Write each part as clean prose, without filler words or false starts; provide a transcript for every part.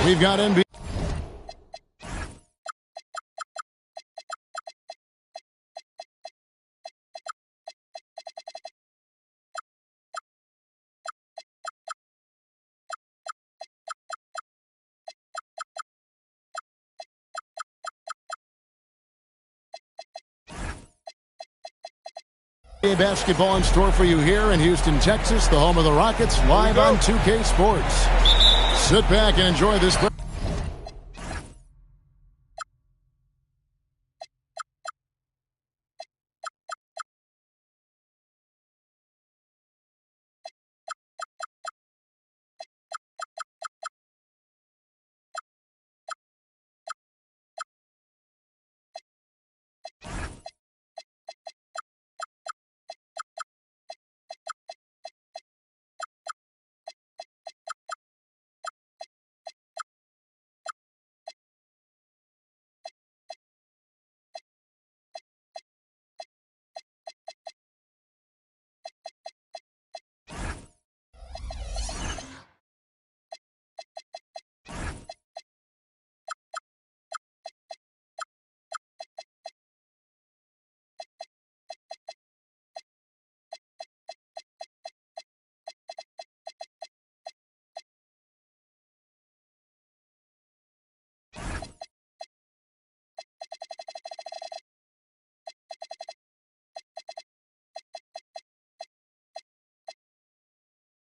We've got NBA basketball in store for you here in Houston, Texas, the home of the Rockets, live on 2K Sports. Sit back and enjoy this.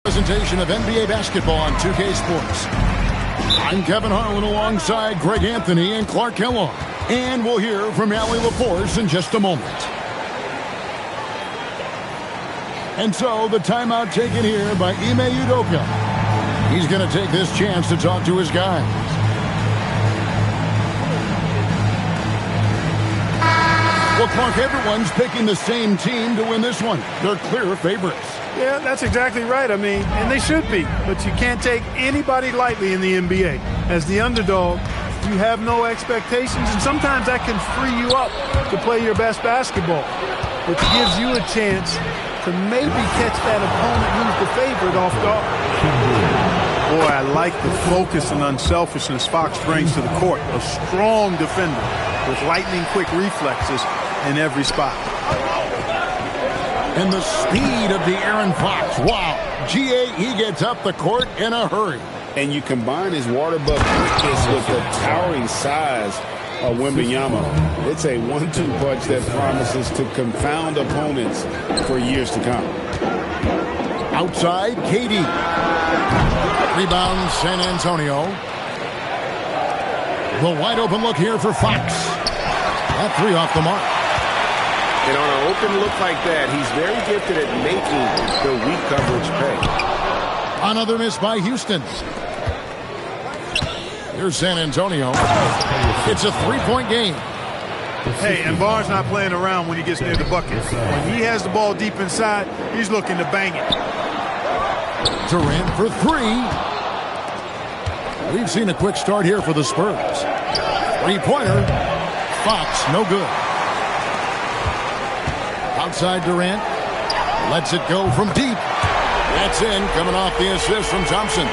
Presentation of NBA basketball on 2K Sports. I'm Kevin Harlan alongside Greg Anthony and Clark Kellogg. And we'll hear from Allie LaForce in just a moment. And so the timeout taken here by Ime Udoka. He's going to take this chance to talk to his guys. Well, Clark, everyone's picking the same team to win this one. They're clear favorites. Yeah, that's exactly right. I mean, and they should be. But you can't take anybody lightly in the NBA. As the underdog, you have no expectations, and sometimes that can free you up to play your best basketball, which gives you a chance to maybe catch that opponent who's the favorite off guard. Boy, I like the focus and unselfishness Fox brings to the court. A strong defender with lightning-quick reflexes in every spot. And the speed of the Aaron Fox. Wow. G.A., he gets up the court in a hurry. And you combine his water buff quickness with the towering size of Wembanyama. It's a 1-2 punch that promises to confound opponents for years to come. Outside, KD. Rebound, San Antonio. The wide open look here for Fox. That three off the mark. And on an open look like that, he's very gifted at making the weak coverage pay. Another miss by Houston. Here's San Antonio. It's a three-point game. Hey, and Barnes not playing around when he gets near the bucket. When he has the ball deep inside, he's looking to bang it. Durant for three. We've seen a quick start here for the Spurs. Three-pointer. Fox, no good. Outside Durant. Lets it go from deep. That's in, coming off the assist from Thompson.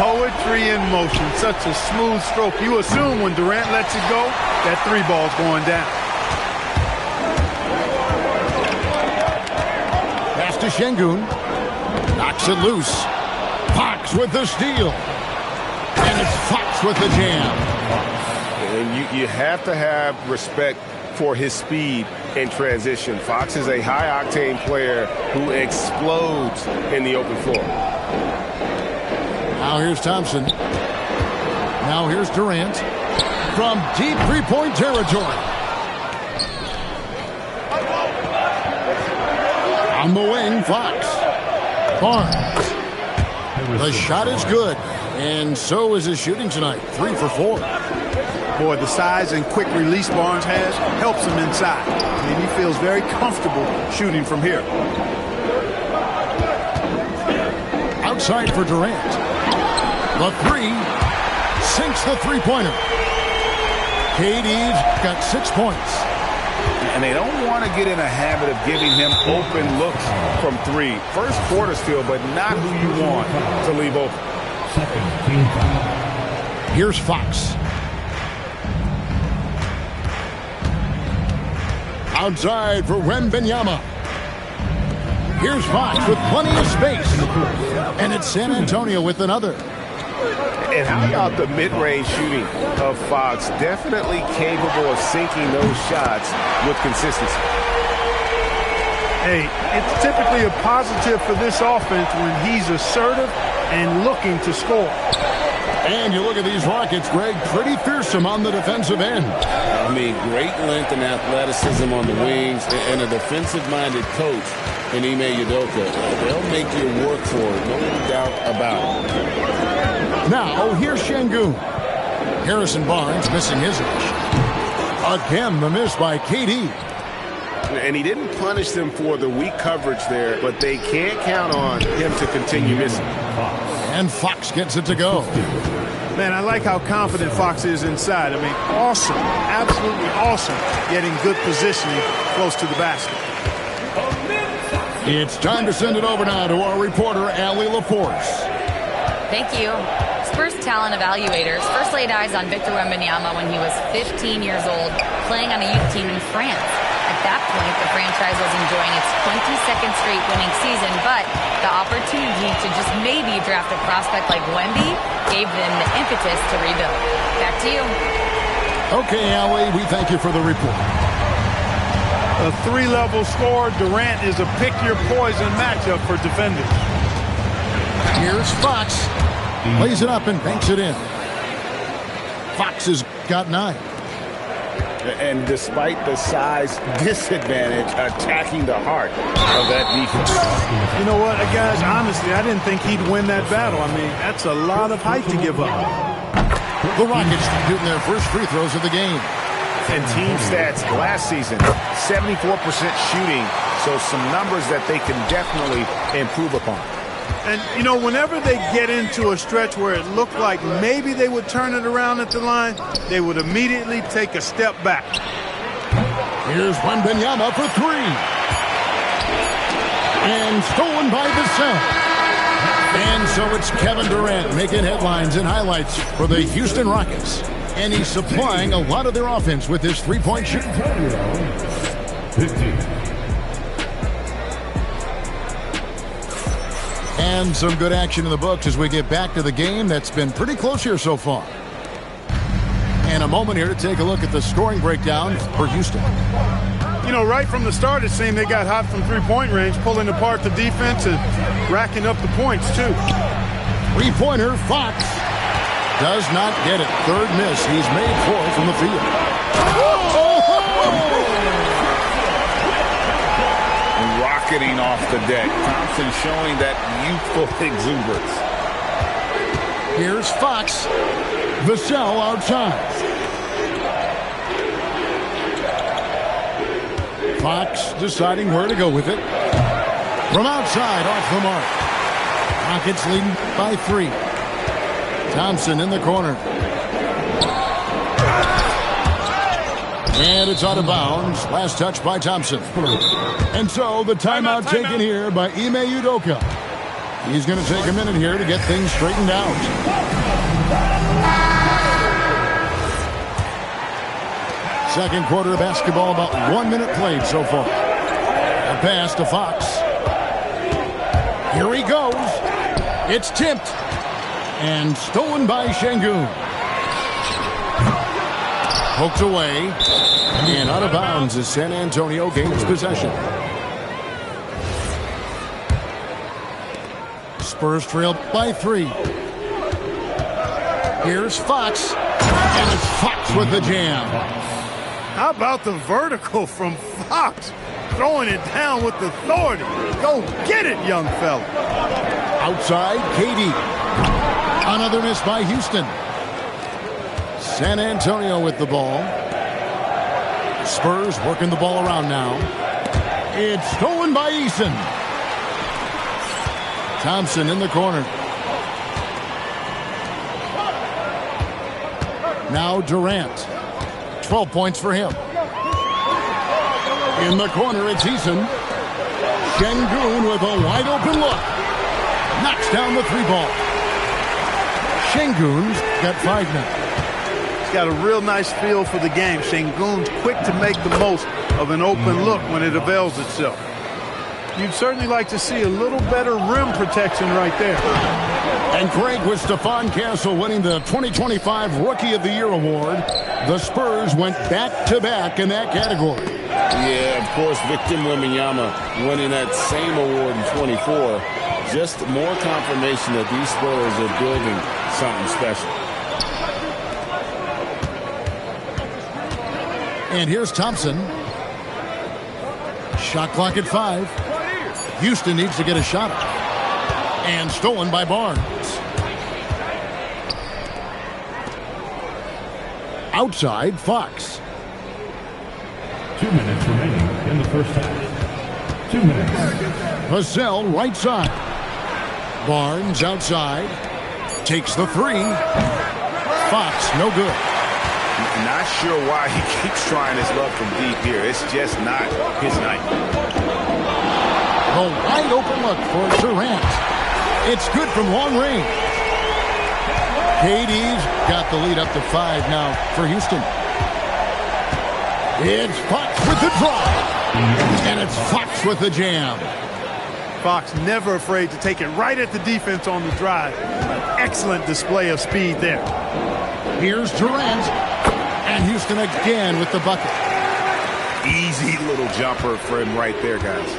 Poetry in motion. Such a smooth stroke. You assume when Durant lets it go, that three ball's going down. Pass to Şengün. Knocks it loose. Fox with the steal. And it's Fox with the jam. And you have to have respect for his speed in transition. Fox is a high-octane player who explodes in the open floor. Now here's Thompson. Now here's Durant. From deep three-point territory. On the wing, Fox. Barnes. The shot is good. And so is his shooting tonight. 3 for 4. Boy, the size and quick release Barnes has helps him inside. I mean, he feels very comfortable shooting from here. Outside for Durant. The three. Sinks the three-pointer. KD's got 6 points. And they don't want to get in a habit of giving him open looks from three. First quarter steal, but not who you want to leave open. Here's Fox. Outside for Wembanyama. Here's Fox with plenty of space. And it's San Antonio with another. And how about the mid-range shooting of Fox? Definitely capable of sinking those shots with consistency. Hey, it's typically a positive for this offense when he's assertive and looking to score. And you look at these Rockets, Greg, pretty fearsome on the defensive end. I mean, great length and athleticism on the wings, and a defensive-minded coach in Ime Udoka. They'll make you work for it, no doubt about it. Now, here's Şengün. Harrison Barnes missing his rush. Again, the miss by KD. And he didn't punish them for the weak coverage there, but they can't count on him to continue missing. And Fox gets it to go. Man, I like how confident Fox is inside. I mean, awesome, absolutely awesome, getting good positioning close to the basket. It's time to send it over now to our reporter, Allie LaForce. Thank you. Spurs talent evaluators first laid eyes on Victor Wembanyama when he was 15 years old, playing on a youth team in France. At that point, the franchise was enjoying its 22nd straight winning season, but the opportunity to just maybe draft a prospect like Wemby gave them the impetus to rebuild. Back to you. Okay, Allie, we thank you for the report. A three-level score, Durant is a pick-your-poison matchup for defenders. Here's Fox. Lays it up and banks it in. Fox has got 9. And despite the size disadvantage, attacking the heart of that defense. You know what, guys, honestly, I didn't think he'd win that battle. I mean, that's a lot of height to give up. The Rockets shooting their first free throws of the game. And team stats last season, 74% shooting, so some numbers that they can definitely improve upon. And, you know, whenever they get into a stretch where it looked like maybe they would turn it around at the line, they would immediately take a step back. Here's Wembanyama for 3. And stolen by Vassell. And so it's Kevin Durant making headlines and highlights for the Houston Rockets. And he's supplying a lot of their offense with his three-point shooting. And some good action in the books as we get back to the game that's been pretty close here so far. And a moment here to take a look at the scoring breakdown for Houston. You know, right from the start, it seemed they got hot from three-point range, pulling apart the defense and racking up the points, too. Three-pointer, Fox does not get it. Third miss. He's made 4 from the field. Rocketing off the deck. Thompson showing that youthful exuberance. Here's Fox. Vassell outside. Fox deciding where to go with it. From outside, off the mark. Rockets leading by 3. Thompson in the corner. And it's out of bounds. Last touch by Thompson. And so the timeout taken here by Ime Udoka. He's going to take a minute here to get things straightened out. Second quarter of basketball, about 1 minute played so far. A pass to Fox. Here he goes. It's tipped. And stolen by Şengün. Poked away. And out of bounds as San Antonio gains possession. Spurs trail by 3. Here's Fox. And it's Fox with the jam. How about the vertical from Fox? Throwing it down with authority. Go get it, young fella. Outside, KD. Another miss by Houston. San Antonio with the ball. Spurs working the ball around now. It's stolen by Eason. Thompson in the corner. Now Durant. 12 points for him. In the corner, it's Eason. Şengün with a wide open look. Knocks down the 3 ball. Şengün's got 5 now. He's got a real nice feel for the game. Şengün's quick to make the most of an open look when it avails itself. You'd certainly like to see a little better rim protection right there. And Craig, with Stephon Castle winning the 2025 Rookie of the Year award, the Spurs went back-to-back in that category. Yeah, of course, Victor Wembanyama winning that same award in 24. Just more confirmation that these Spurs are building something special. And here's Thompson. Shot clock at 5. Houston needs to get a shot up. And stolen by Barnes. Outside, Fox. 2 minutes remaining in the first half. 2 minutes. Vassell, right side. Barnes outside. Takes the 3. Fox, no good. Not sure why he keeps trying his luck from deep here. It's just not his night. The wide open look for Durant. It's good from long range. KD's got the lead up to 5 now for Houston. It's Fox with the drive. And it's Fox with the jam. Fox never afraid to take it right at the defense on the drive. An excellent display of speed there. Here's Durant. And Houston again with the bucket. Easy little jumper for him right there, guys.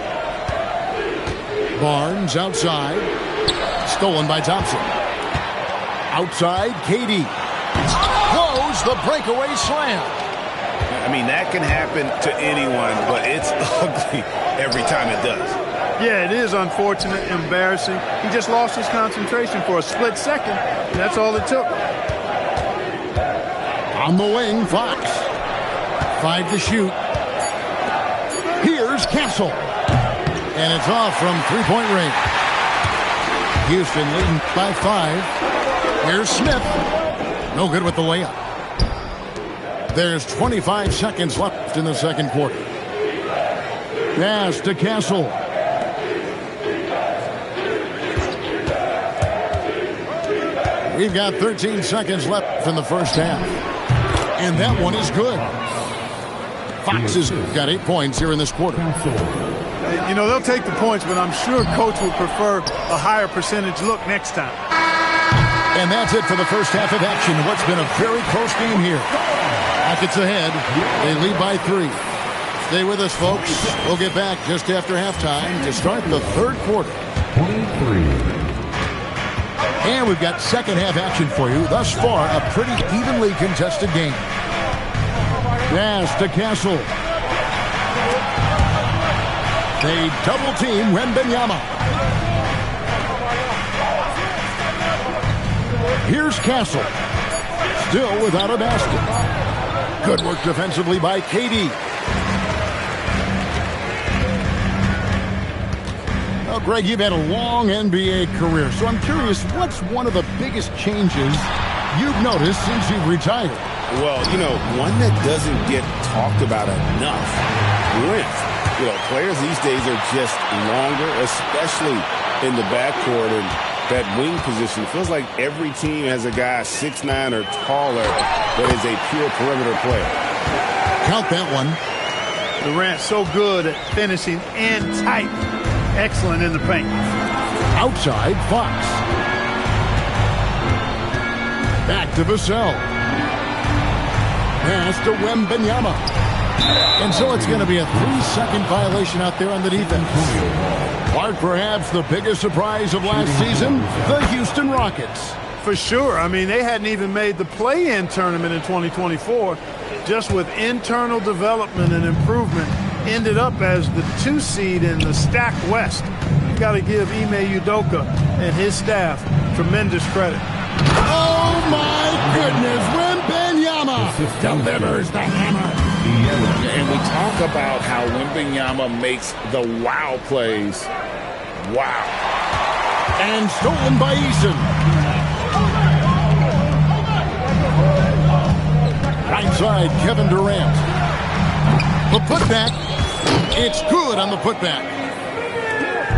Barnes outside. Stolen by Thompson. Outside, KD. Blows the breakaway slam. I mean, that can happen to anyone, but it's ugly every time it does. Yeah, it is unfortunate, embarrassing. He just lost his concentration for a split second, and that's all it took. On the wing, Fox. 5 to shoot. Here's Castle. And it's off from 3-point range. Houston leading by 5. Here's Smith. No good with the layup. There's 25 seconds left in the second quarter. Pass to Castle. We've got 13 seconds left in the first half. And that one is good. Fox has got 8 points here in this quarter. You know, they'll take the points, but I'm sure Coach would prefer a higher percentage look next time. And that's it for the first half of action. What's been a very close game here. Rockets ahead. They lead by 3. Stay with us, folks. We'll get back just after halftime to start the third quarter. 23. And we've got second half action for you. Thus far, a pretty evenly contested game. Pass to Castle. They double team Wembanyama. Here's Castle. Still without a basket. Good work defensively by KD. Well, Greg, you've had a long NBA career, so I'm curious, what's one of the biggest changes you've noticed since you've retired? Well, you know, one that doesn't get talked about enough. Length. You know, players these days are just longer, especially in the backcourt, and that wing position. It feels like every team has a guy 6'9" or taller that is a pure perimeter player. Count that one. Durant so good at finishing in tight. Excellent in the paint. Outside, Fox. Back to Vassell. Pass to Wembanyama. And so it's going to be a 3-second violation out there on the defense. Clark, perhaps the biggest surprise of last season, the Houston Rockets. For sure. I mean, they hadn't even made the play-in tournament in 2024. Just with internal development and improvement, ended up as the 2 seed in the stacked West. You've got to give Ime Udoka and his staff tremendous credit. Oh, my goodness. Wembanyama delivers the hammer. And we talk about how Wembanyama makes the wow plays. Wow. And stolen by Eason. Right side, Kevin Durant. The putback. It's good on the putback.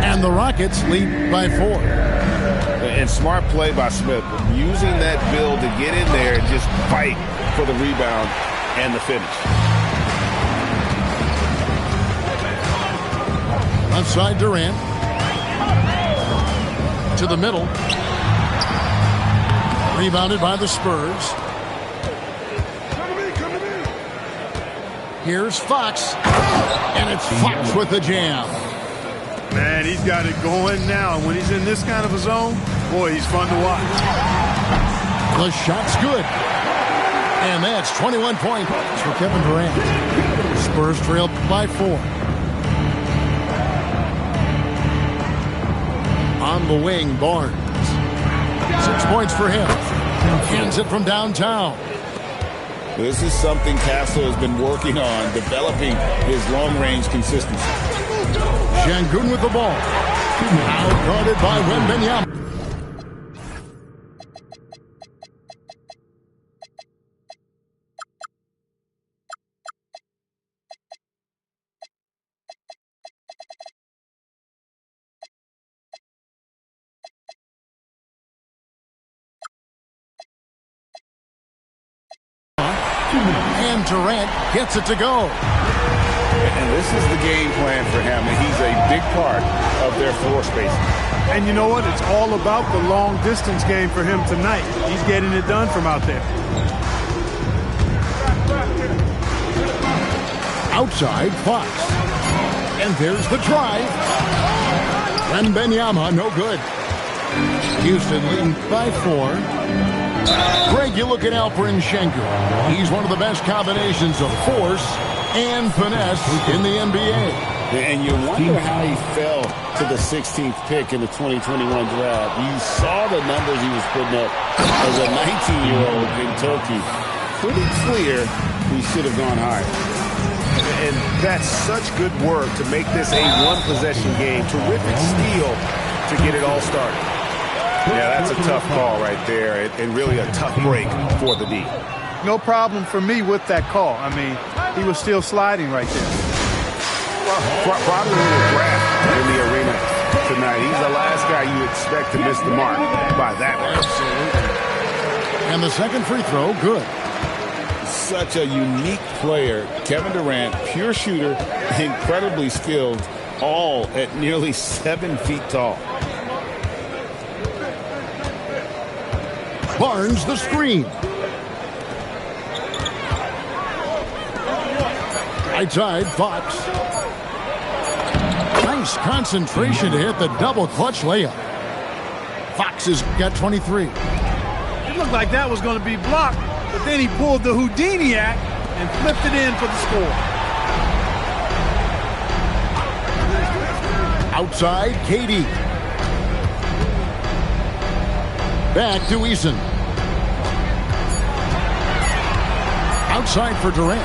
And the Rockets lead by 4. And smart play by Smith, using that build to get in there and just fight for the rebound and the finish. Left side Durant. To the middle. Rebounded by the Spurs. Here's Fox. And it's Fox with the jam. Man, he's got it going now. When he's in this kind of a zone, boy, he's fun to watch. The shot's good. And that's 21 points for Kevin Durant. Spurs trail by 4. On the wing, Barnes. 6 points for him. Hands it from downtown. This is something Castle has been working on, developing his long-range consistency. Şengün with the ball. Out guarded by Wembanyama. And Durant gets it to go. And this is the game plan for him, and he's a big part of their floor spacing. And you know what? It's all about the long-distance game for him tonight. He's getting it done from out there. Outside, Fox. And there's the drive. Wembanyama, no good. Houston leading by 4. Greg, you looking out for Şengün. He's one of the best combinations of force and finesse in the NBA. And you wonder how he fell to the 16th pick in the 2021 draft. You saw the numbers he was putting up as a 19-year-old in Turkey. Pretty clear he should have gone higher. And that's such good work to make this a one-possession game. Terrific steal to get it all started. Yeah, that's a tough call right there, and really a tough break for the D. No problem for me with that call. I mean, he was still sliding right there. Well, probably a little draft in the arena tonight. He's the last guy you expect to miss the mark by that much. Absolutely. And the second free throw, good. Such a unique player. Kevin Durant, pure shooter, incredibly skilled, all at nearly 7 feet tall. Barnes the screen. Right side, Fox. Nice concentration to hit the double clutch layup. Fox has got 23. It looked like that was going to be blocked, but then he pulled the Houdini act and flipped it in for the score. Outside, KD. Back to Eason. Outside for Durant.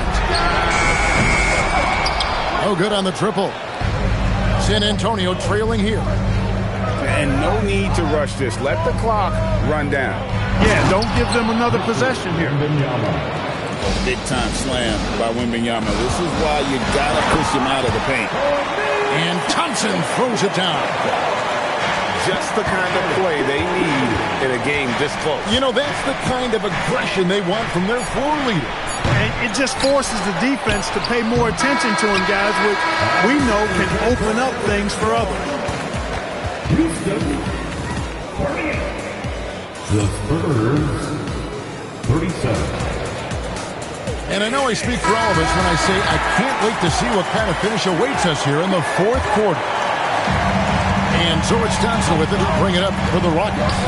No good on the triple. San Antonio trailing here. And no need to rush this. Let the clock run down. Yeah, don't give them another possession here. Big-time slam by Wembanyama. This is why you got to push him out of the paint. And Thompson throws it down. Just the kind of play they need in a game this close. You know, that's the kind of aggression they want from their floor leader. And it just forces the defense to pay more attention to him, guys, which we know can open up things for others. The Spurs, 37. And I know I speak for all of us when I say I can't wait to see what kind of finish awaits us here in the fourth quarter. And so it's Johnson with it to bring it up for the Rockets.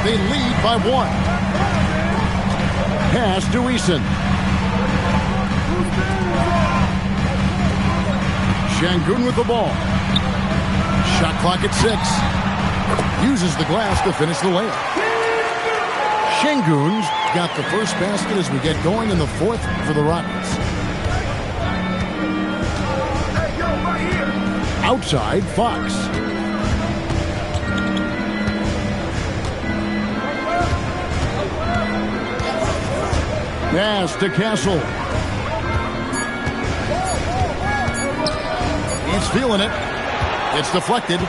They lead by 1. Pass to Eason. Şengün with the ball. Shot clock at 6. Uses the glass to finish the layup. Şengün's got the first basket as we get going in the fourth for the Rockets. Outside, Fox. Pass to Castle. He's feeling it. It's deflected.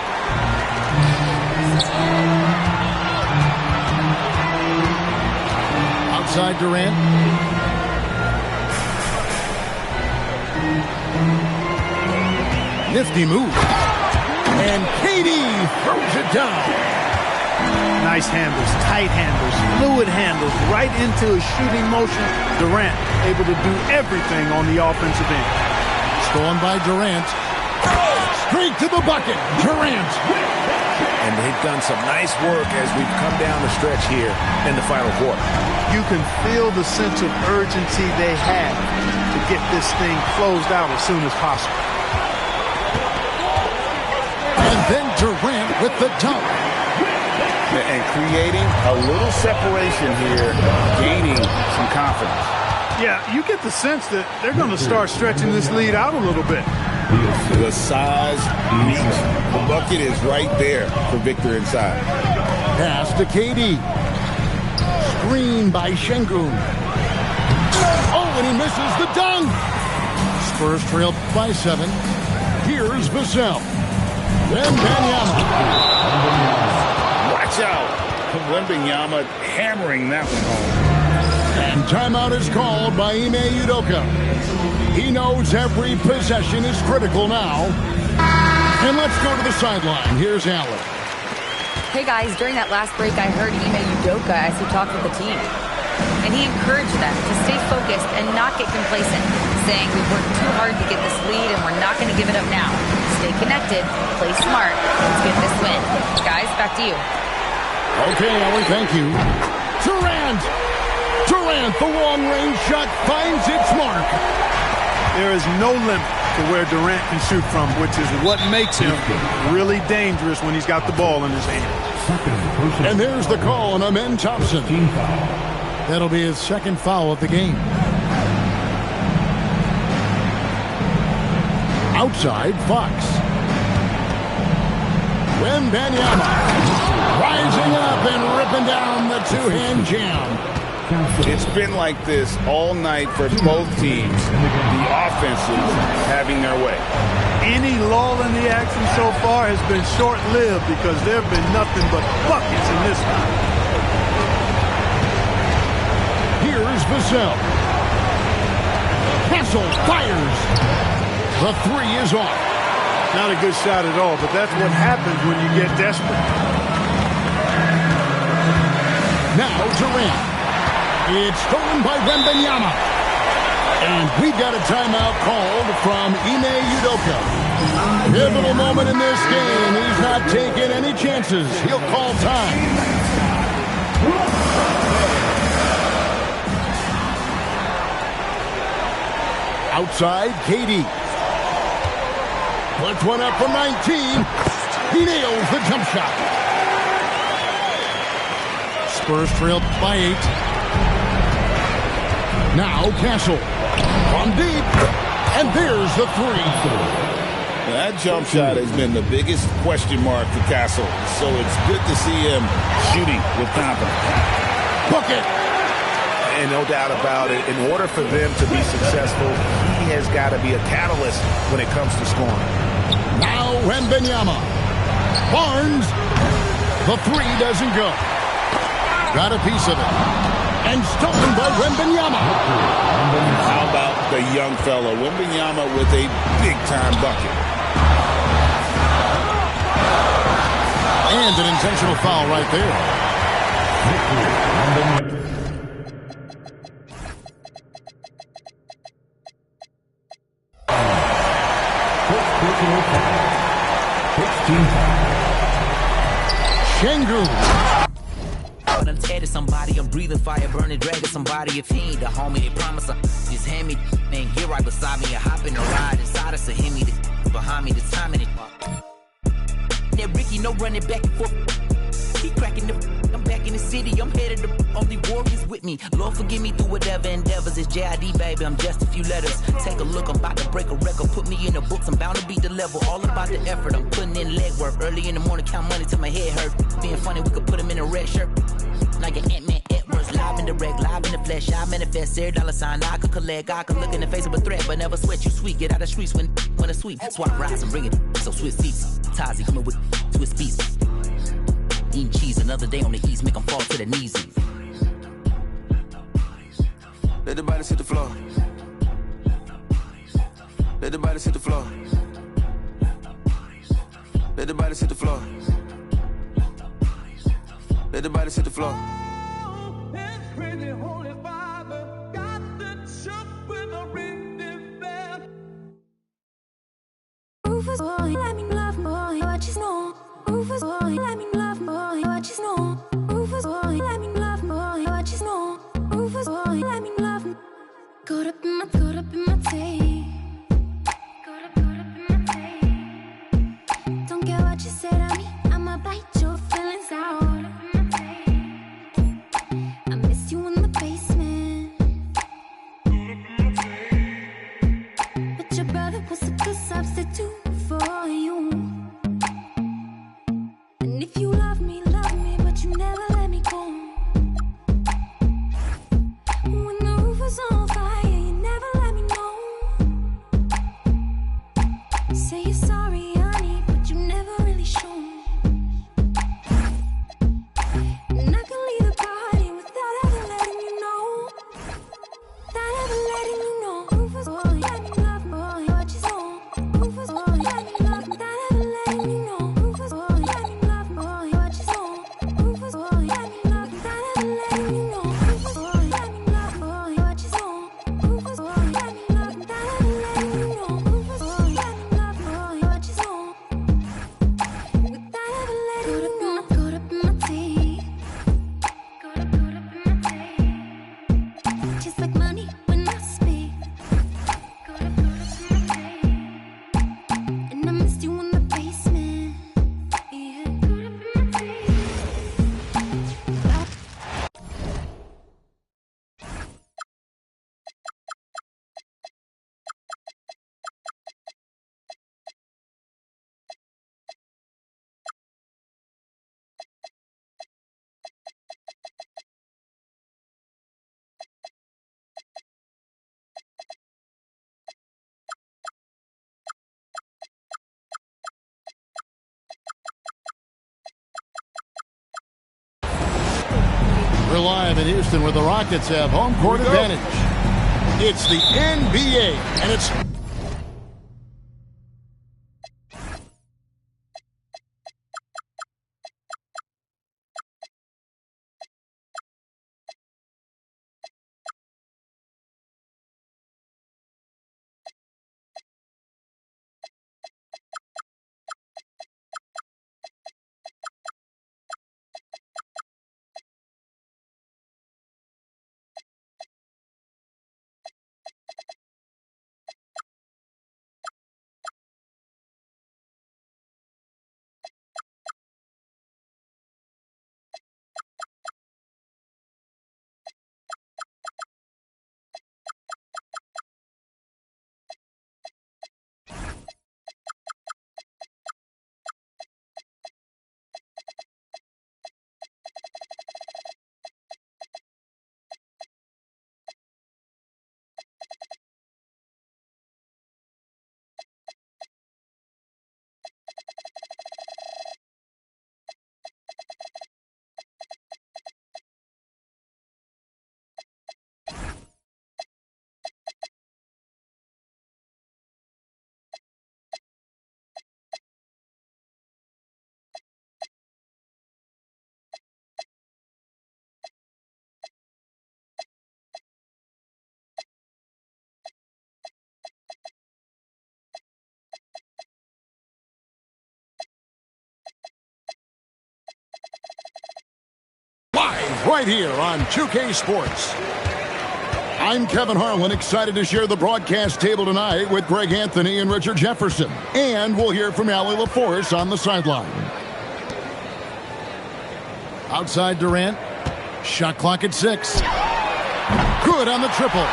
outside Durant. Nifty move. And KD throws it down. Nice handles, tight handles, fluid handles, right into his shooting motion. Durant able to do everything on the offensive end. Stolen by Durant. Straight to the bucket. Durant. And they've done some nice work as we've come down the stretch here in the final quarter. You can feel the sense of urgency they have to get this thing closed out as soon as possible. And then Durant with the dunk. And creating a little separation here, gaining some confidence. Yeah, you get the sense that they're going to start stretching this lead out a little bit. The size, reach, the bucket is right there for Victor inside. Pass to KD. Screen by Şengün. Oh, and he misses the dunk. Spurs trail by 7. Here's Vassell. Then Wembanyama. Watch out. Wembanyama hammering that one home. And timeout is called by Ime Udoka. He knows every possession is critical now. And let's go to the sideline. Here's Allen. Hey guys, during that last break, I heard Ime Udoka as he talked with the team. And he encouraged them to stay focused and not get complacent, saying we've worked too hard to get this lead and we're not going to give it up now. Stay connected, play smart, let's get this win. Guys, back to you. Okay, Allen, thank you. Durant, the long-range shot finds its mark. There is no limit to where Durant can shoot from, which is what makes him really dangerous when he's got the ball in his hand. And there's the call on Amen Thompson. That'll be his second foul of the game. Outside, Fox. Wembanyama rising up and ripping down the two-hand jam. It's been like this all night for both teams. The offenses having their way. Any lull in the action so far has been short-lived because there have been nothing but buckets in this one. Here's Vassell. Castle fires. The 3 is off. Not a good shot at all, but that's what happens when you get desperate. Now Durant. It's stolen by Wembanyama. And we've got a timeout called from Ime Udoka. Pivotal moment in this game. He's not taking any chances. He'll call time. Outside, KD. Puts one up from 19. He nails the jump shot. Spurs trailed by 8. Now Castle from deep, and there's the 3. That jump shot has been the biggest question mark for Castle, so it's good to see him shooting with confidence. Bucket. And no doubt about it, in order for them to be successful, he has got to be a catalyst when it comes to scoring. Now Wembanyama. Barnes. The 3 doesn't go. Got a piece of it. And stolen by Wembanyama. How about the young fella? Wembanyama with a big-time bucket. And an intentional foul right there. Şengün. I'm tearing somebody, I'm breathing fire, burning, dragging somebody. If he ain't the homie, they promise her. Just hand me, man, get right beside me. I hop in the ride inside us, so hit me behind me, the timing it. That Ricky, no running back and forth. He cracking the, I'm back in the city, I'm headed to only warriors with me. Lord, forgive me through whatever endeavors. It's JID, baby, I'm just a few letters. Take a look, I'm about to break a record. Put me in the books, I'm bound to beat the level. All about the effort, I'm putting in legwork. Early in the morning, count money till my head hurt. Being funny, we could put him in a red shirt. Like an Ant-Man Edwards, live in the reg, live in the flesh. I manifest every dollar sign I could collect. I could look in the face of a threat, but never sweat. You sweet, get out the streets when it's sweet. Swap rides and bring it. So Swiss seats, Tazi coming with Swiss beats. Eating cheese, another day on the east, make them fall to their knees. Let the bodies hit the floor. Let the bodies hit the floor. Let the bodies hit the floor. Let the bodies hit the floor. Rufus boy, let me love boy, what you know. Rufus boy, let me love boy, what you know. Rufus boy, let me love boy, what you know. Rufus boy, let me love. Caught up in my tape. Caught up in my tape. Don't care what you say to me, I'ma bite your feelings out. I miss you in the basement. But your brother was a good substitute for you. And if you love me, but you never let me go. When the roof was on fire, you never let me know. Say you're sorry, honey, but you never really show. And I can leave the party without ever letting you know. Without ever letting you know. Rufus boy, let me love boy, what you know. Rufus boy, let me love without ever letting you know. Rufus boy, let me love boy, what you know. Rufus boy, let me love without ever letting you know. Rufus boy, let me love boy, what you know. Rufus boy, let me love without ever letting you know. Rufus boy, let me love boy, what you know. Without ever letting you know. Caught up in my teeth. Caught up in my teeth. Just like money when I speak. Caught up in my teeth. And I missed you in the basement. Yeah. Caught up in my teeth. We're live in Houston where the Rockets have home court advantage. It's the NBA, and it's live right here on 2K Sports. I'm Kevin Harlan, excited to share the broadcast table tonight with Greg Anthony and Richard Jefferson. And we'll hear from Allie LaForce on the sideline. Outside Durant. Shot clock at 6. Good on the triple.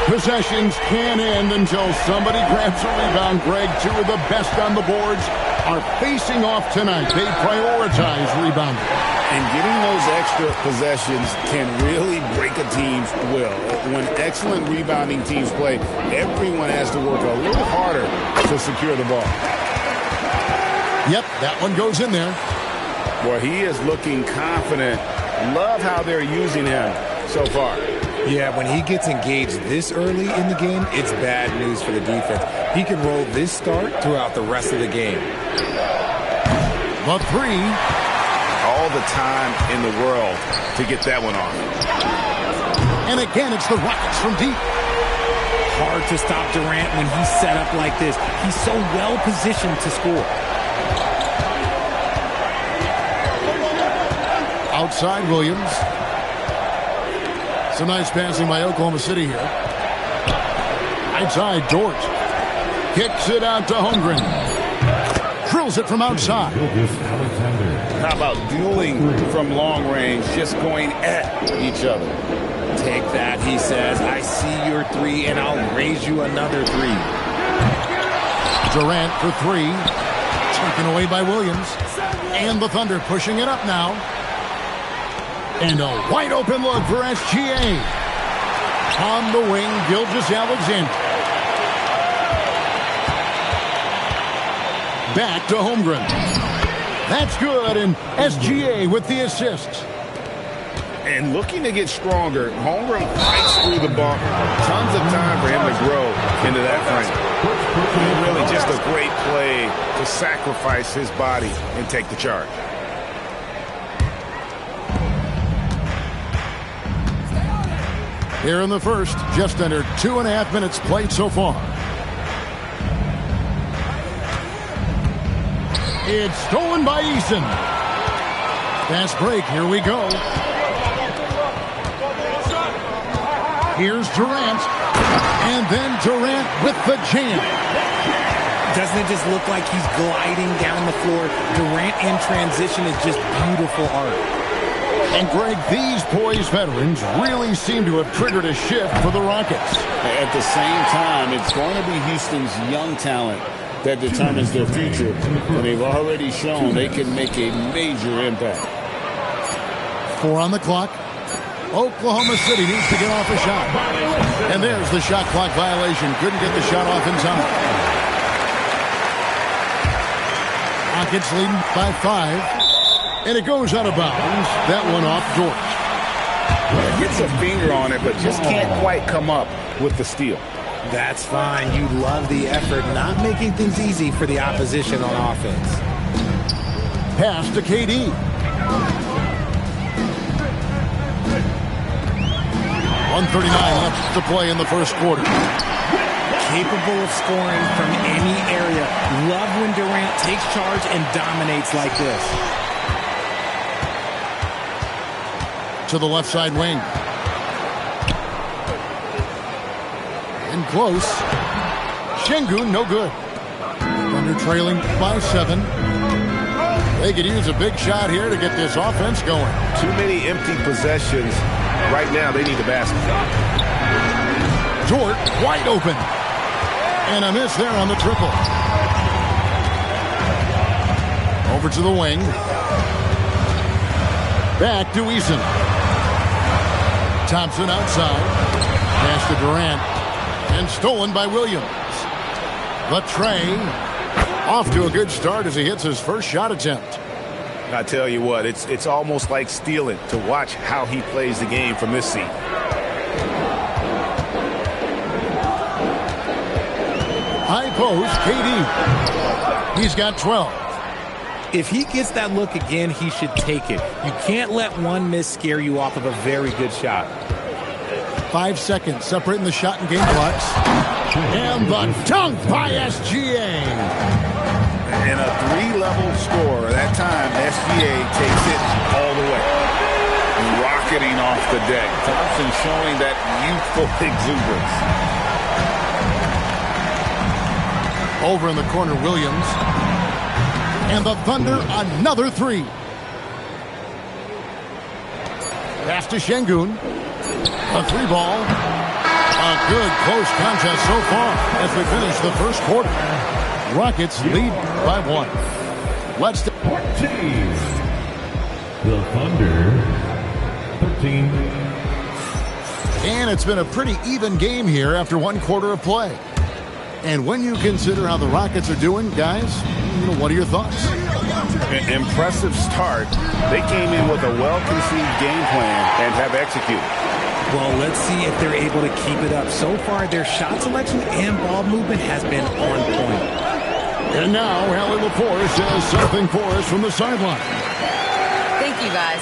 Possessions can't end until somebody grabs a rebound. Greg, two of the best on the boards are facing off tonight. They prioritize rebounding. And getting those extra possessions can really break a team's will. When excellent rebounding teams play, everyone has to work a little harder to secure the ball. Yep, that one goes in there. Boy, he is looking confident. Love how they're using him so far. Yeah, when he gets engaged this early in the game, it's bad news for the defense. He can roll this start throughout the rest of the game. The three. All the time in the world to get that one off. And again, it's the Rockets from deep. Hard to stop Durant when he's set up like this. He's so well positioned to score. Outside Williams. Some nice passing by Oklahoma City here. Outside Dort. Kicks it out to Holmgren. Drills it from outside. How about dueling from long range, just going at each other? Take that, he says. I see your three, and I'll raise you another three. Durant for three. Taken away by Williams. And the Thunder pushing it up now. And a wide open look for SGA. On the wing, Gilgeous-Alexander. Back to Holmgren. That's good, and SGA with the assist. And looking to get stronger, Holmgren fights through the bump. Tons of time for him to grow into that frame. And really just a great play to sacrifice his body and take the charge. Here in the first, just under 2.5 minutes played so far. It's stolen by Eason. Fast break, here we go. Here's Durant. And then Durant with the jam. Doesn't it just look like he's gliding down the floor? Durant in transition is just beautiful art. And Greg, these poised veterans really seem to have triggered a shift for the Rockets. At the same time, it's going to be Houston's young talent that determines their future. And they've already shown they can make a major impact. 4 on the clock. Oklahoma City needs to get off a shot. And there's the shot clock violation. Couldn't get the shot off in time. Rockets leading by 5. And it goes out of bounds. That one off Dort. Gets a finger on it, but just can't quite come up with the steal. That's fine. You love the effort, not making things easy for the opposition on offense. Pass to KD. .139 left to play in the first quarter. Capable of scoring from any area. Love when Durant takes charge and dominates like this. To the left side wing. In close. Şengün, no good. Thunder trailing by 7. They could use a big shot here to get this offense going. Too many empty possessions. Right now, they need the basket. Dort wide open. And a miss there on the triple. Over to the wing. Back to Eason. Thompson outside. Pass to Durant. And stolen by Williams. The tray. Off to a good start as he hits his first shot attempt. I tell you what, it's almost like stealing to watch how he plays the game from this seat. High post, KD. He's got 12. If he gets that look again, he should take it. You can't let one miss scare you off of a very good shot. 5 seconds separating the shot and game clocks. And the dunk by SGA. And a 3-level score. That time, SGA takes it all the way. Rocketing off the deck. Thompson showing that youthful exuberance. Over in the corner, Williams. And the Thunder, another 3. Pass to Şengün. A 3 ball. A good close contest so far as we finish the first quarter. Rockets lead by 1. Let's... 14. The Thunder, 13. And it's been a pretty even game here after 1 quarter of play. And when you consider how the Rockets are doing, guys, what are your thoughts? Impressive start. They came in with a well-conceived game plan and have executed. Well, let's see if they're able to keep it up. So far, their shot selection and ball movement has been on point. And now, Allie LaForce says something for us from the sideline. Thank you, guys.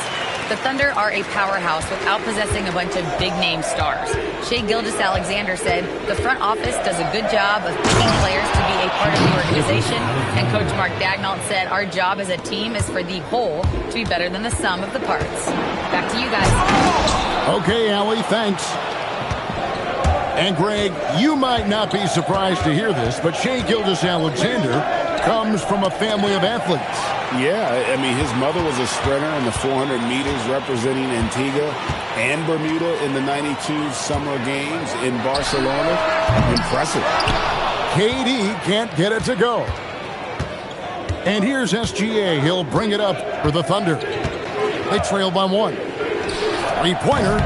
The Thunder are a powerhouse without possessing a bunch of big-name stars. Shai Gilgeous-Alexander said, the front office does a good job of picking players to be a part of the organization. And Coach Mark Daigneault said, our job as a team is for the whole to be better than the sum of the parts. Back to you guys. Okay, Allie, thanks. And Greg, you might not be surprised to hear this, but Shai Gilgeous-Alexander comes from a family of athletes. Yeah, I mean, his mother was a sprinter in the 400 meters representing Antigua and Bermuda in the 92 Summer Games in Barcelona. Impressive. KD can't get it to go. And here's SGA. He'll bring it up for the Thunder. They trail by 1. Three-pointer.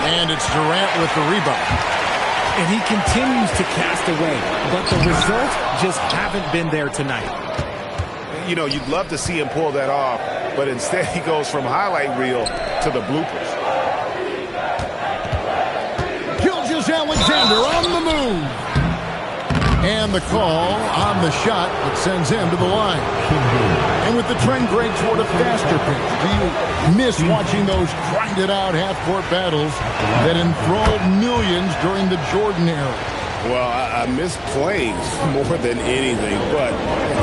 And it's Durant with the rebound. And he continues to cast away, but the results just haven't been there tonight. You know, you'd love to see him pull that off, but instead he goes from highlight reel to the bloopers. Gilgeous-Alexander on the move. And the call on the shot that sends him to the line. And with the trend, Greg, toward a faster pitch, do you miss watching those grinded-out half-court battles that enthralled millions during the Jordan era? Well, I miss playing more than anything, but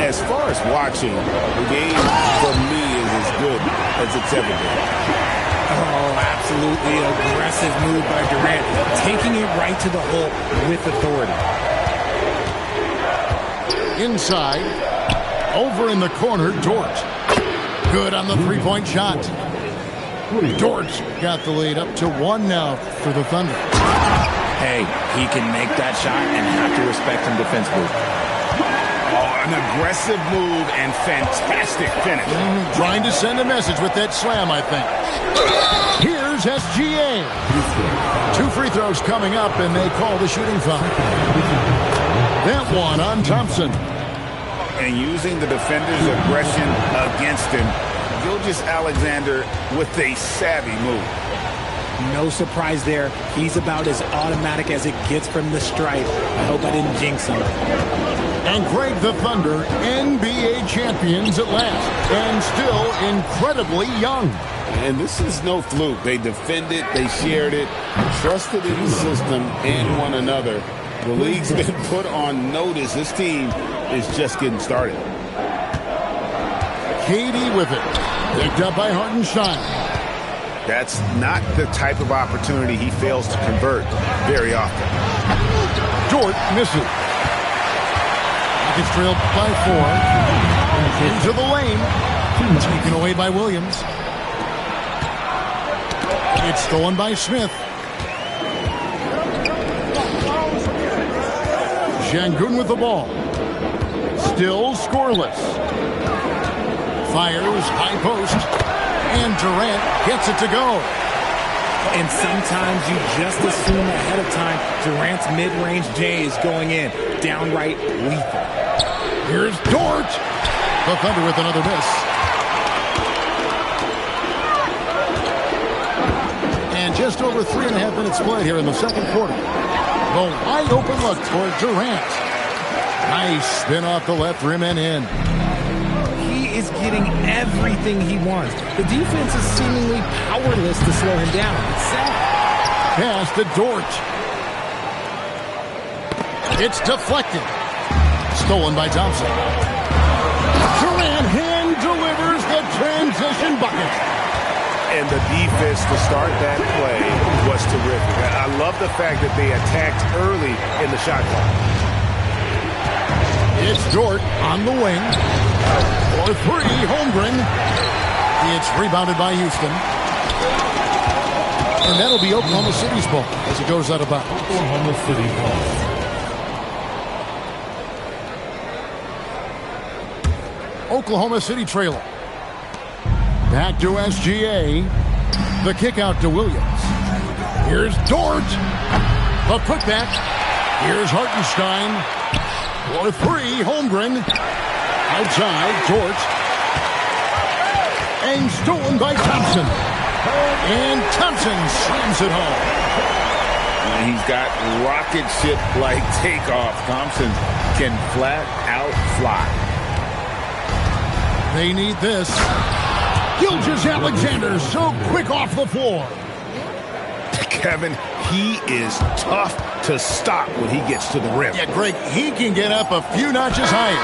as far as watching, the game for me is as good as it's ever been. Oh, absolutely aggressive move by Durant, taking it right to the hole with authority. Inside, over in the corner, Dort. Good on the three-point shot. Dort got the lead up to 1 now for the Thunder. Hey, he can make that shot and have to respect him defensively. Oh, an aggressive move and fantastic finish. Trying to send a message with that slam, I think. Here's SGA. 2 free throws coming up, and they call the shooting foul. That one on Thompson. And using the defender's aggression against him, Gilgeous-Alexander with a savvy move. No surprise there. He's about as automatic as it gets from the stripe. I hope I didn't jinx him. And Greg, the Thunder, NBA champions at last, and still incredibly young. And this is no fluke. They defended, they shared it, trusted in the system and one another. The league's been put on notice. This team is just getting started. KD with it. Picked up by Hartenstein. That's not the type of opportunity he fails to convert very often. Dort misses. Rockets trailed by 4. Into the lane. Taken away by Williams. It's stolen by Smith. Şengün with the ball. Still scoreless. Fires high post. And Durant gets it to go. And sometimes you just assume ahead of time Durant's mid-range J is going in. Downright lethal. Here's Dort. The Thunder with another miss. And just over 3.5 minutes played here in the second quarter. The wide open look toward Durant. Nice spin off the left rim and in. He is getting everything he wants. The defense is seemingly powerless to slow him down. It's sad. Pass to Dort. It's deflected. Stolen by Thompson. Durant hand delivers the transition bucket. And the defense to start that play was terrific. I love the fact that they attacked early in the shot clock. It's Dort on the wing. For 3, Holmgren. It's rebounded by Houston. And that'll be Oklahoma City's ball as it goes out of bounds. Oklahoma City ball. Oklahoma City trailer. Back to SGA. The kick out to Williams. Here's Dort. A putback. Here's Hartenstein. For 3, Holmgren. Outside, Dort. And stolen by Thompson. And Thompson slams it home. He's got rocket ship-like takeoff. Thompson can flat out fly. They need this. Gilgeous-Alexander so quick off the floor. Kevin, he is tough to stop when he gets to the rim. Yeah, Greg, he can get up a few notches higher.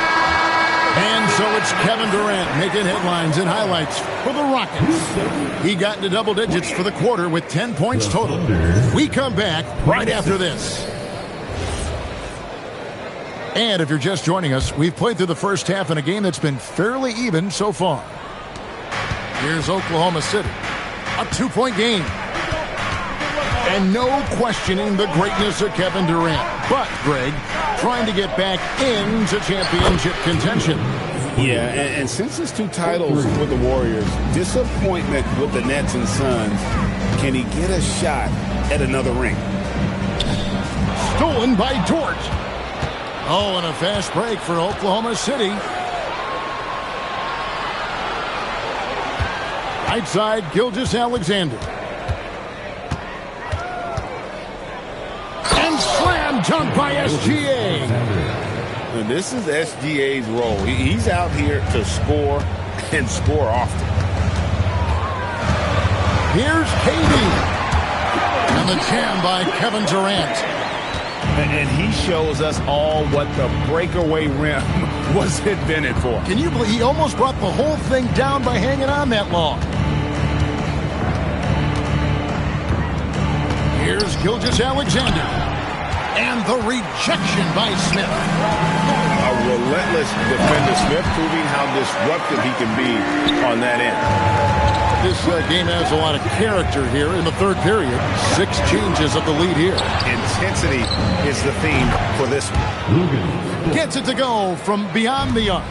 And so it's Kevin Durant making headlines and highlights for the Rockets. He got into double digits for the quarter with 10 points total. We come back right after this. And if you're just joining us, we've played through the first half in a game that's been fairly even so far. Here's Oklahoma City. A 2-point game. And no questioning the greatness of Kevin Durant. But, Greg, trying to get back into championship contention. Yeah, and since his 2 titles with the Warriors, disappointment with the Nets and Suns, can he get a shot at another ring? Stolen by Dort. Oh, and a fast break for Oklahoma City. Right side, Gilgeous-Alexander. And slam dunk by SGA. And this is SGA's role. He's out here to score and score often. Here's KD. And the jam by Kevin Durant. And he shows us all what the breakaway rim was invented for. Can you believe he almost brought the whole thing down by hanging on that long? Here's Gilgeous-Alexander. And the rejection by Smith. A relentless defender. Smith proving how disruptive he can be on that end. This game has a lot of character here in the third period. 6 changes of the lead here. Intensity is the theme for this one. Gets it to go from beyond the arc.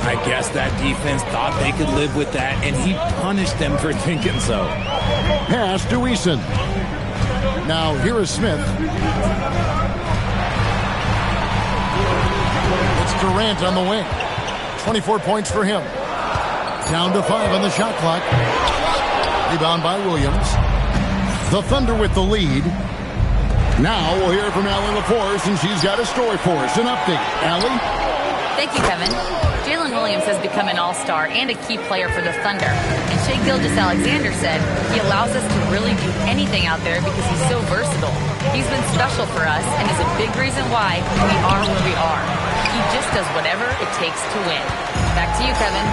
I guess that defense thought they could live with that, and he punished them for thinking so. Pass to Eason. Now here is Smith. It's Durant on the wing. 24 points for him. Down to 5 on the shot clock. Rebound by Williams. The Thunder with the lead. Now we'll hear from Allie LaForce, and she's got a story for us. An update. Allie? Thank you, Kevin. Jalen Williams has become an all-star and a key player for the Thunder. And Shai Gilgeous-Alexander said he allows us to really do anything out there because he's so versatile. He's been special for us and is a big reason why we are where we are. He just does whatever it takes to win. Back to you, Kevin.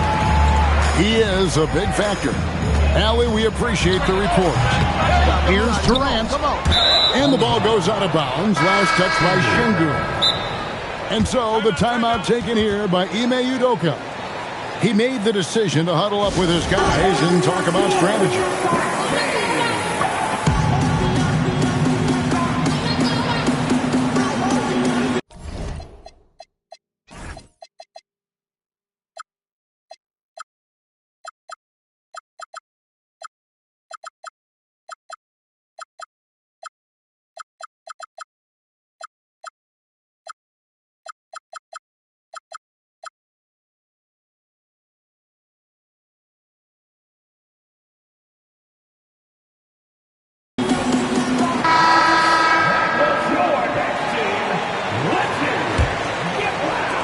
He is a big factor. Allie, we appreciate the report. Here's Durant. And the ball goes out of bounds. Last touch by Şengün. And so the timeout taken here by Ime Udoka. He made the decision to huddle up with his guys and talk about strategy.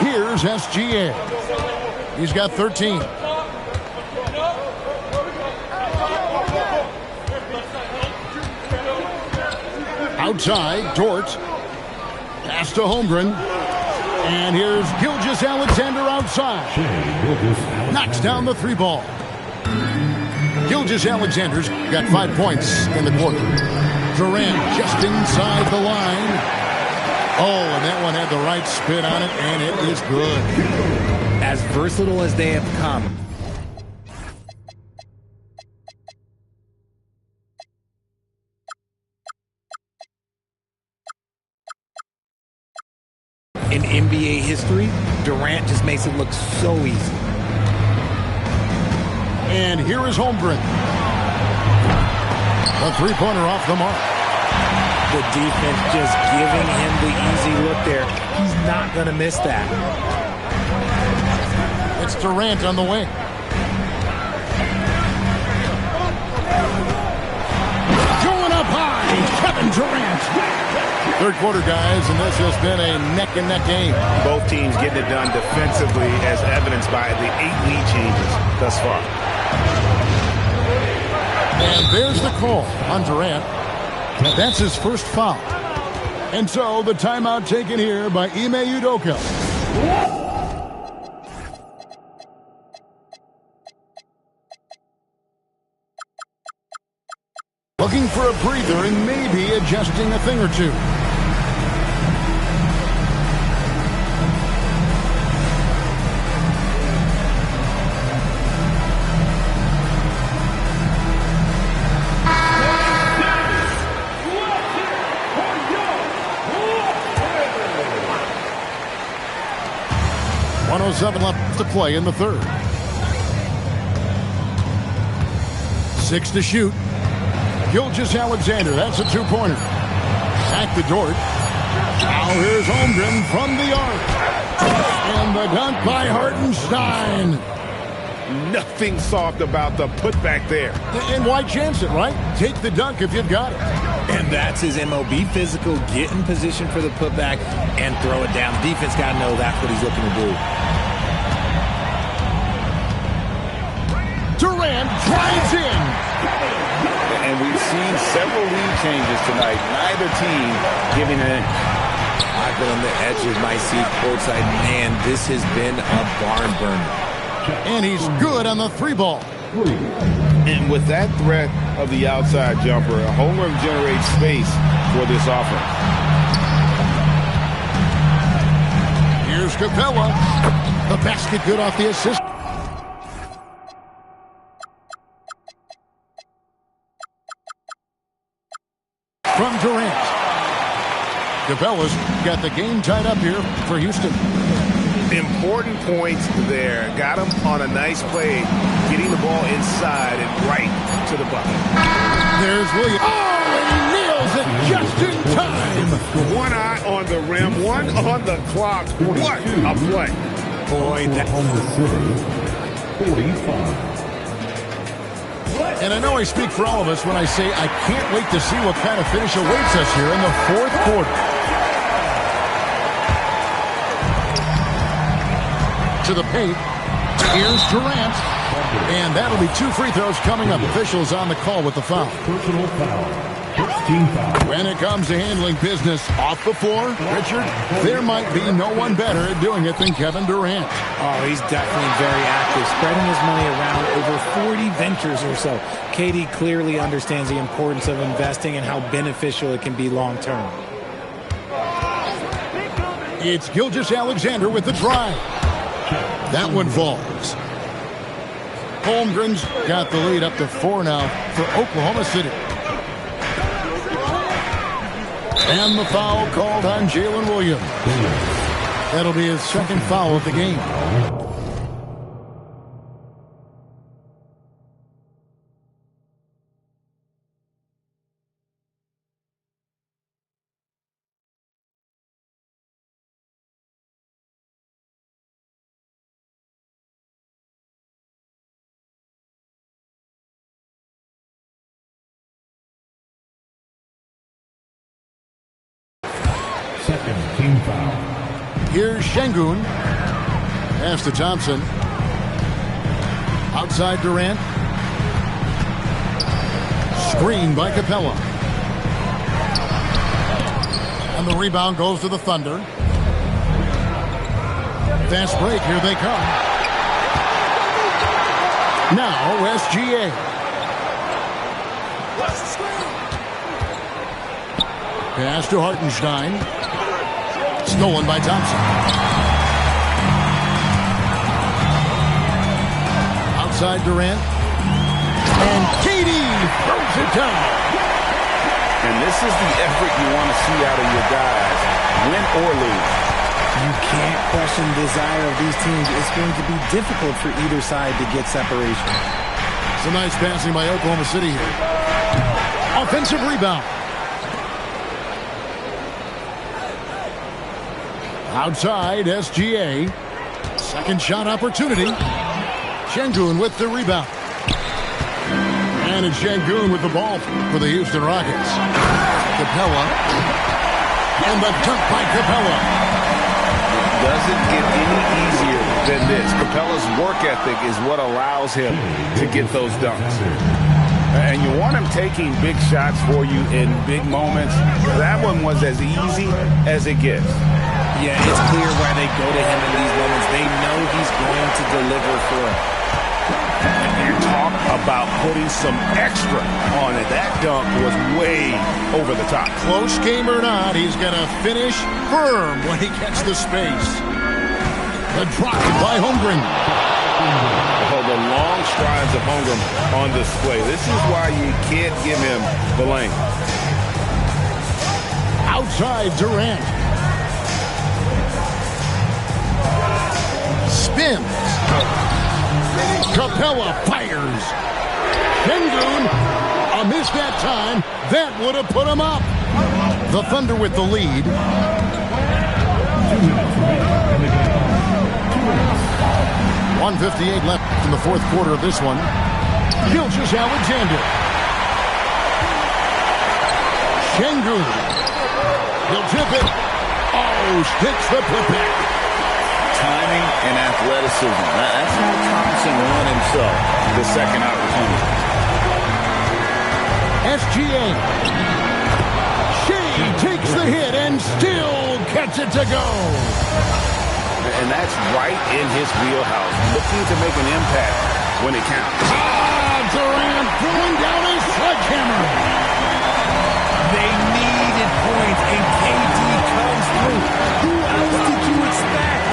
Here's SGA. He's got 13. Outside, Dort. Pass to Holmgren. And here's Gilgeous-Alexander outside. Knocks down the 3 ball. Gilgeous-Alexander's got 5 points in the quarter. Durant just inside the line. Oh, and that one had the right spin on it, and it is good. As versatile as they have come. In NBA history, Durant just makes it look so easy. And here is Holmgren. The 3-pointer off the mark. The defense just giving him the easy look there. He's not going to miss that. It's Durant on the wing. Going up high. Kevin Kevin Durant. Third quarter, guys, and this has been a neck-and-neck game. Both teams getting it done defensively, as evidenced by the 8 lead changes thus far. And there's the call on Durant. That's his first foul. And so the timeout taken here by Ime Udoka. Looking for a breather and maybe adjusting a thing or two. .107 left to play in the third. 6 to shoot. Gilgeous-Alexander, that's a two-pointer. Back to Dort. Now here's Holmgren from the arc. And the dunk by Hartenstein. Nothing soft about the putback there. And why chance it, right? Take the dunk if you've got it. And that's his MO. Be physical, get in position for the putback, and throw it down. Defense got to know that's what he's looking to do. Durant drives in. And we've seen several lead changes tonight. Neither team giving in. I've been on the edge of my seat courtside. Man, this has been a barn burner. And he's good on the 3-ball. And with that threat of the outside jumper, Holmgren generates space for this offense. Here's Capella. The basket good off the assist. From Durant. Capella's got the game tied up here for Houston. Important points there. Got him on a nice play, getting the ball inside and right to the bucket. There's Williams. Oh, and he nails it just in time. One eye on the rim, one on the clock. What a play. Boy, Oklahoma City, 45. And I know I speak for all of us when I say I can't wait to see what kind of finish awaits us here in the fourth quarter. To the paint. Here's Durant. And that'll be 2 free throws coming up. Officials on the call with the foul. Personal foul. 16 foul. When it comes to handling business off the floor, Richard, there might be no one better at doing it than Kevin Durant. Oh, he's definitely very active, spreading his money around over 40 ventures or so. KD clearly understands the importance of investing and how beneficial it can be long term. It's Gilgeous-Alexander with the drive. That one falls. Holmgren's got the lead up to 4 now for Oklahoma City. And the foul called on Jalen Williams. That'll be his second foul of the game. Second team foul. Here's Şengün. Pass to Thompson. Outside Durant. Screen by Capella. And the rebound goes to the Thunder. Fast break, here they come. Now SGA. Pass to Hartenstein. Stolen by Thompson. Outside Durant. And KD throws it down. And this is the effort you want to see out of your guys, win or lose. You can't question the desire of these teams. It's going to be difficult for either side to get separation. Some nice passing by Oklahoma City here. Offensive rebound. Outside, SGA. Second shot opportunity. Şengün with the rebound. And it's Şengün with the ball for the Houston Rockets. Capella. And the dunk by Capella. Doesn't get any easier than this. Capella's work ethic is what allows him to get those dunks. And you want him taking big shots for you in big moments. That one was as easy as it gets. Yeah, it's clear why they go to him in these moments. They know he's going to deliver for them. And talk about putting some extra on it. That dunk was way over the top. Close game or not, he's going to finish firm when he gets the space. The drop by Holmgren. Oh, the long strides of Holmgren on display. This is why you can't give him the lane. Outside Durant. Spins. Capella fires. Şengün, a miss that time. That would have put him up. The Thunder with the lead. 1:58 left in the fourth quarter of this one. Gilgeous-Alexander. Şengün. He'll tip it. Oh, hits the putback. Timing and athleticism. That's how Thompson won himself the second opportunity. SGA. Shea takes the hit and still gets it to go. And that's right in his wheelhouse. Looking to make an impact when it counts. Durant throwing down a sledgehammer. They needed points, and KD comes through. Who else did you expect?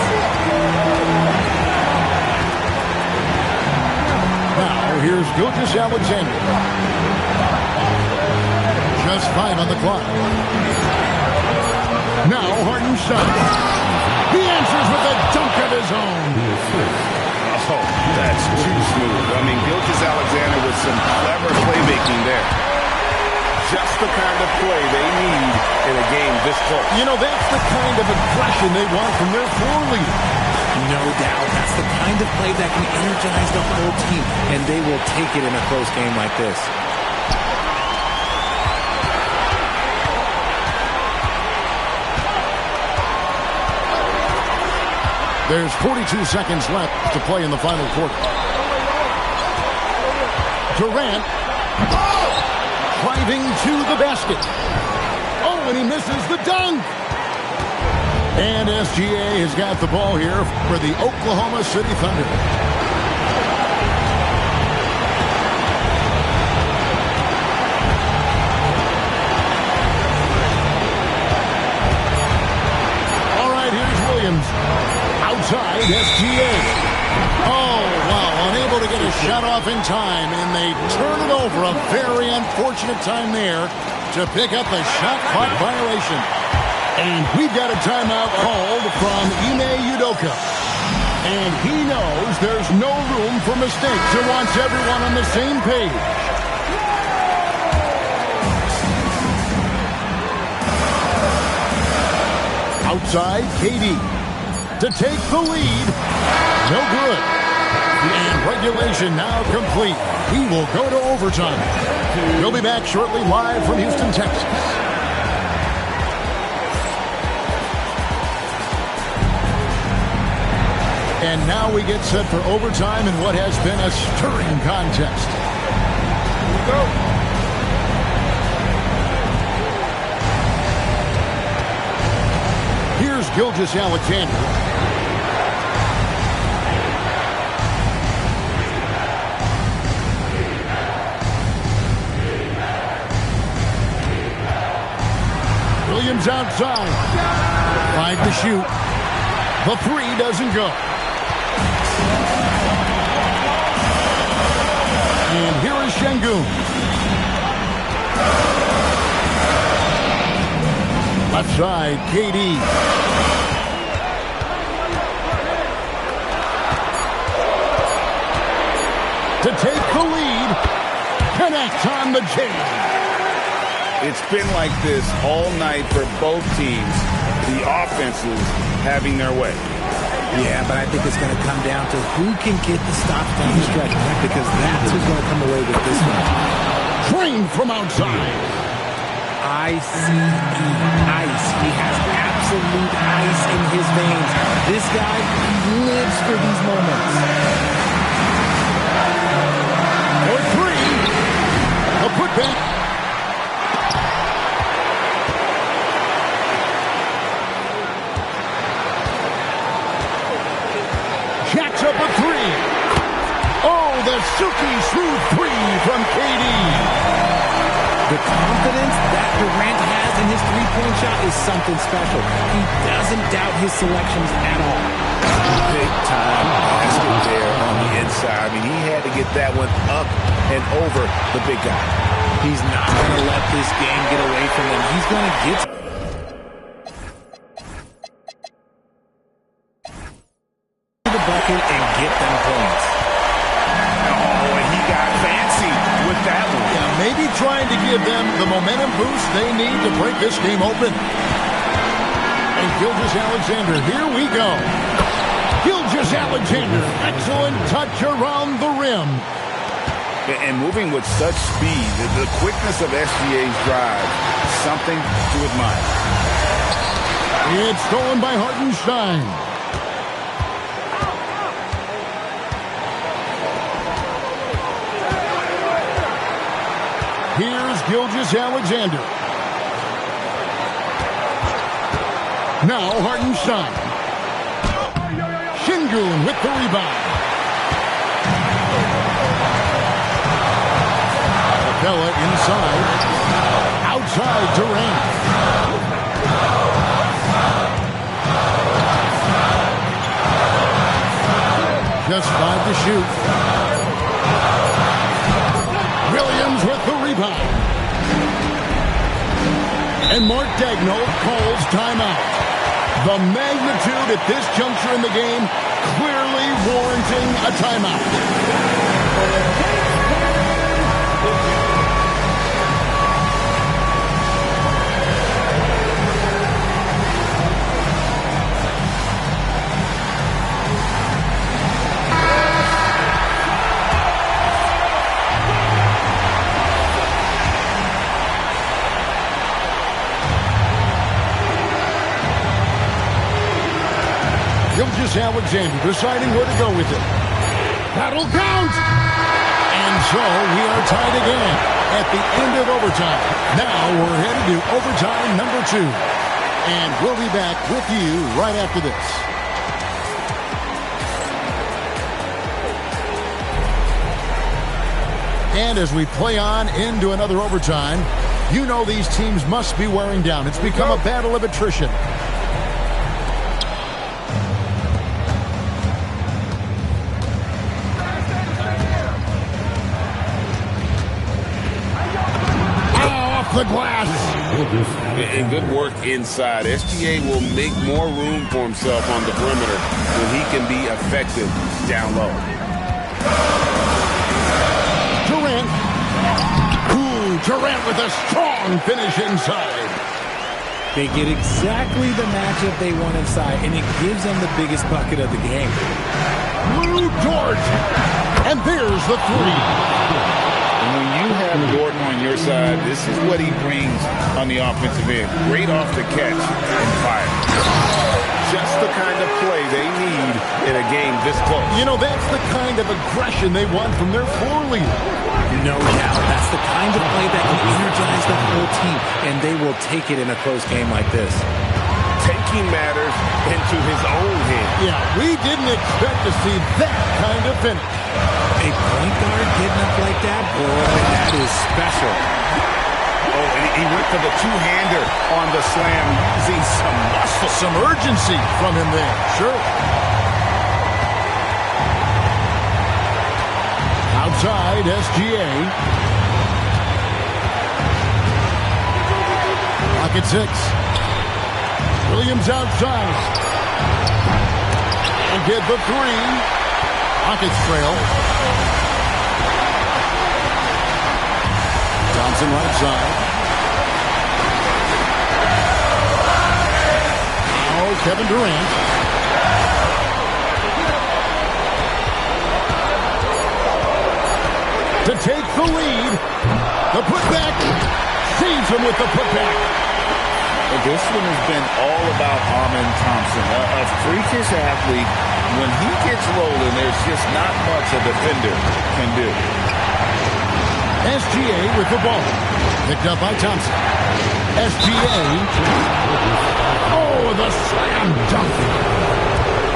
Now, here's Gilgeous-Alexander. Just 5 on the clock. Now, Hartenstein. He answers with a dunk of his own. Oh, that's too smooth. I mean, Gilgeous-Alexander with some clever playmaking there. Just the kind of play they need in a game this close. You know, that's the kind of aggression they want from their floor leader. No doubt. That's the kind of play that can energize the whole team, and they will take it in a close game like this. There's 42 seconds left to play in the final quarter. Durant driving to the basket. Oh, and he misses the dunk. And SGA has got the ball here for the Oklahoma City Thunder. All right, here's Williams. Outside, SGA. Oh, wow, unable to get a shot off in time, and they turn it over. A very unfortunate time there to pick up the shot clock violation. And we've got a timeout called from Ime Udoka. And he knows there's no room for mistakes. He wants everyone on the same page. Outside, KD. To take the lead. No good. And regulation now complete. We will go to overtime. We'll be back shortly live from Houston, Texas. And now we get set for overtime in what has been a stirring contest. Here we go. Here's Gilgeous-Alexander. Williams outside. 5 to shoot. The 3 doesn't go. And here is Şengün. Left side, KD. To take the lead. Connect on the J. It's been like this all night for both teams. The offenses having their way. Yeah, but I think it's going to come down to who can get the stops down the stretch, because that's who's going to come away with this one. Drained from outside. I-C-E, ice. He has absolute ice in his veins. This guy lives for these moments. For three. A putback. Jacks up a three. Oh, the silky smooth three from KD. The confidence that Durant has in his three-point shot is something special. He doesn't doubt his selections at all. Big time basket there on the inside. I mean, he had to get that one up and over the big guy. He's not going to let this game get away from him. He's going to get to the bucket and get them points. Oh, and he got fancy with that one. Yeah, maybe trying to give them the momentum boost they need to break this game open. And Gilgeous-Alexander, here we go. Gilgeous-Alexander, excellent touch around the rim. And moving with such speed, the quickness of SGA's drive, something to admire. It's stolen by Hartenstein. Here's Gilgeous-Alexander. Now Hartenstein. Şengün with the rebound. Capella inside. Outside Durant. Just 5 to shoot. Williams with the rebound. And Mark Daigneault calls timeout. The magnitude at this juncture in the game clearly warranting a timeout. Gilgeous-Alexander deciding where to go with it. That'll count! And so we are tied again at the end of overtime. Now we're headed to overtime number 2. And we'll be back with you right after this. And as we play on into another overtime, you know these teams must be wearing down. It's become a battle of attrition. The glass. And good work inside. SGA will make more room for himself on the perimeter when he can be effective down low. Durant. Ooh, Durant with a strong finish inside. They get exactly the matchup they want inside, and it gives them the biggest bucket of the game. Lou Dort. And there's the three. When you have Gordon on your side, this is what he brings on the offensive end. Great off the catch and fire. Just the kind of play they need in a game this close. You know, that's the kind of aggression they want from their floor leader. No doubt. That's the kind of play that can energize the whole team, and they will take it in a close game like this. Taking matters into his own hands. Yeah, we didn't expect to see that kind of finish. A point guard getting up like that, boy, that is special. Oh, and he went for the two-hander on the slam, using some muscle. Some urgency from him there, sure. Outside, SGA. Pocket 6. Williams outside. And get the three. Rockets trail. Thompson right side. Now Kevin Durant. To take the lead. The putback. Receives him with the putback. Well, this one has been all about Armin Thompson, a freakish athlete. When he gets rolling, there's just not much a defender can do. SGA with the ball. Picked up by Thompson. SGA. Oh, the slam dunk.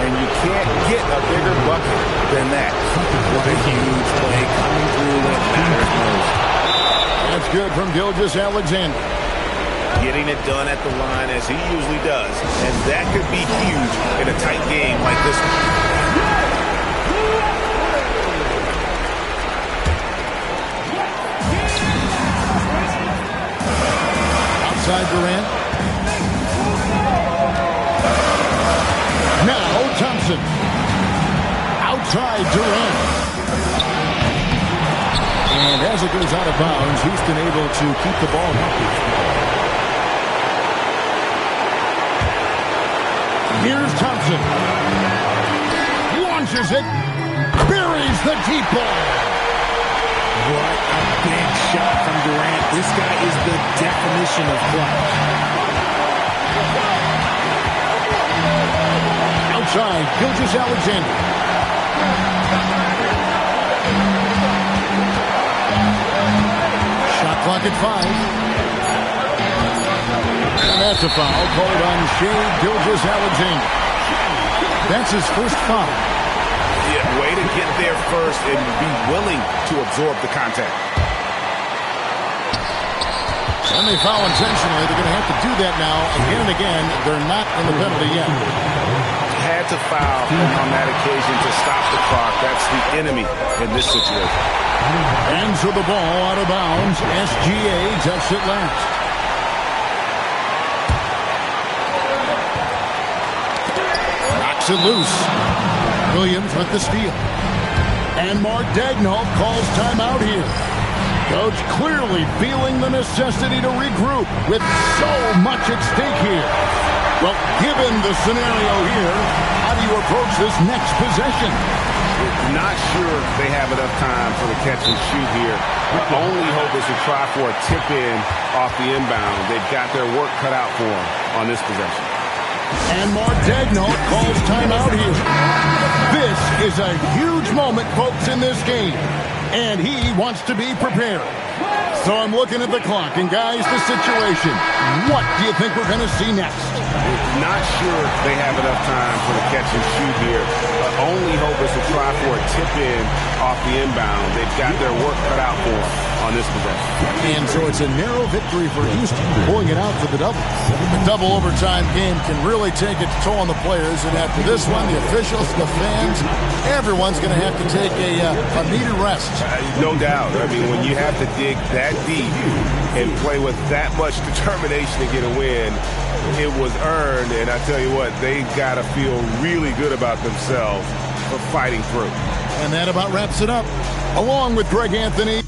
And you can't get a bigger bucket than that. What a huge play coming through when it matters most. That's good from Gilgeous-Alexander. Getting it done at the line as he usually does. And that could be huge in a tight game like this one. Outside Durant. Now Thompson. Outside Durant. And as it goes out of bounds, Houston able to keep the ball healthy. Here's Thompson. Launches it. Buries the deep ball. What a big shot from Durant. This guy is the definition of clutch. Outside, Gilgeous-Alexander. Shot clock at 5. And that's a foul called on Shai Gilgeous-Alexander. That's his first foul. Yeah, way to get there first and be willing to absorb the contact. And they foul intentionally. They're going to have to do that now again and again. They're not in the penalty yet. Had to foul on that occasion to stop the clock. That's the enemy in this situation. And so the ball out of bounds. SGA touched it last. Knocks it loose. Williams with the steal. And Mark Daigneault calls timeout here. Coach clearly feeling the necessity to regroup with so much at stake here. Well, given the scenario here, how do you approach this next possession? Not sure they have enough time for the catch and shoot here. The only hope is to try for a tip-in off the inbound. They've got their work cut out for them on this possession. And Mark Daigneault calls timeout here. This is a huge moment, folks, in this game. And he wants to be prepared. So I'm looking at the clock, and guys, the situation. What do you think we're going to see next? Not sure they have enough time for the catch and shoot here. The only hope is to try for a tip-in off the inbound. They've got their work cut out for them on this possession. And so it's a narrow victory for Houston, pulling it out for the double. The double overtime game can really take its toll on the players, and after this one, the officials, the fans, everyone's going to have to take a needed rest. No doubt. I mean, when you have to dig that deep and play with that much determination to get a win, it was earned, and I tell you what, they've got to feel really good about themselves for fighting through. And that about wraps it up. Along with Greg Anthony.